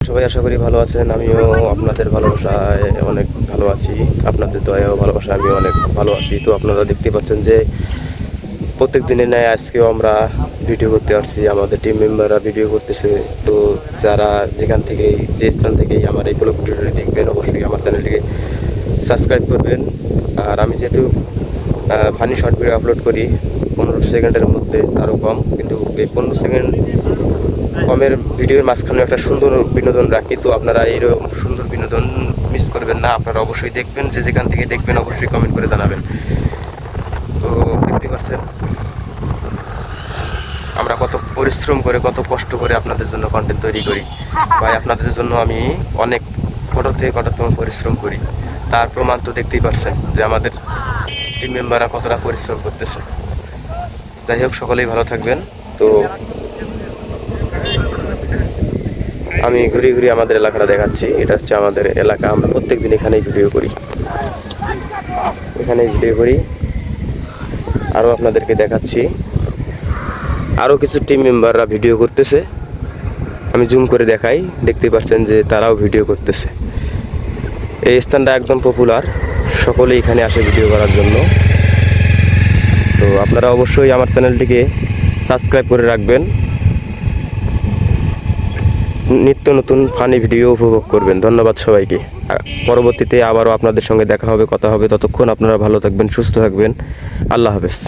সবাই আশা করি ভালো আছেন। আমিও আপনাদের ভালোবাসায় অনেক ভালো আছি, আপনাদের দয়াও ভালোবাসা আমিও অনেক ভালো আছি। তো আপনারা দেখতে পাচ্ছেন যে প্রত্যেক দিনের ন্যায় আজকেও আমরা ভিডিও করতে আসছি, আমাদের টিম মেম্বাররা ভিডিও করতেছে। তো যারা যেখান থেকেই যে স্থান থেকেই আমার এই ব্লগ ভিডিওটি দেখবেন অবশ্যই আমার চ্যানেলটিকে সাবস্ক্রাইব করবেন। আর আমি যেহেতু ফানি শর্ট ভিডিও আপলোড করি 15 সেকেন্ডের মধ্যে তারও কম, কিন্তু এই 15 সেকেন্ড কমের ভিডিওর মাঝখানে একটা সুন্দর বিনোদন রাখি। তো আপনারা এইরকম সুন্দর বিনোদন মিস করবেন না, আপনারা অবশ্যই দেখবেন। যে যেখান থেকে দেখবেন অবশ্যই কমেন্ট করে জানাবেন। তো দেখতে পাচ্ছেন আমরা কত পরিশ্রম করে কত কষ্ট করে আপনাদের জন্য কন্টেন্ট তৈরি করি। ভাই আপনাদের জন্য আমি অনেক কঠোর থেকে কঠোরতম পরিশ্রম করি, তার প্রমাণ তো দেখতেই পাচ্ছেন যে আমাদের টিম মেম্বাররা কতটা পরিশ্রম করতেছে। যাই হোক, সকলেই ভালো থাকবেন। তো আমি ঘুরে ঘুরে আমাদের এলাকাটা দেখাচ্ছি। এটা হচ্ছে আমাদের এলাকা, আমরা প্রত্যেকদিন এখানেই ভিডিও করি, আরও আপনাদেরকে দেখাচ্ছি। আরও কিছু টিম মেম্বাররা ভিডিও করতেছে, আমি জুম করে দেখাই, দেখতেই পাচ্ছেন যে তারাও ভিডিও করতেছে। এই স্থানটা একদম পপুলার, সকলে এখানে আসে ভিডিও করার জন্য। তো আপনারা অবশ্যই আমার চ্যানেলটিকে সাবস্ক্রাইব করে রাখবেন, নিত্য নতুন ফানি ভিডিও উপভোগ করবেন। ধন্যবাদ সবাইকে। পরবর্তীতে আবারও আপনাদের সঙ্গে দেখা হবে, কথা হবে। ততক্ষণ আপনারা ভালো থাকবেন, সুস্থ থাকবেন। আল্লাহ হাফেজ।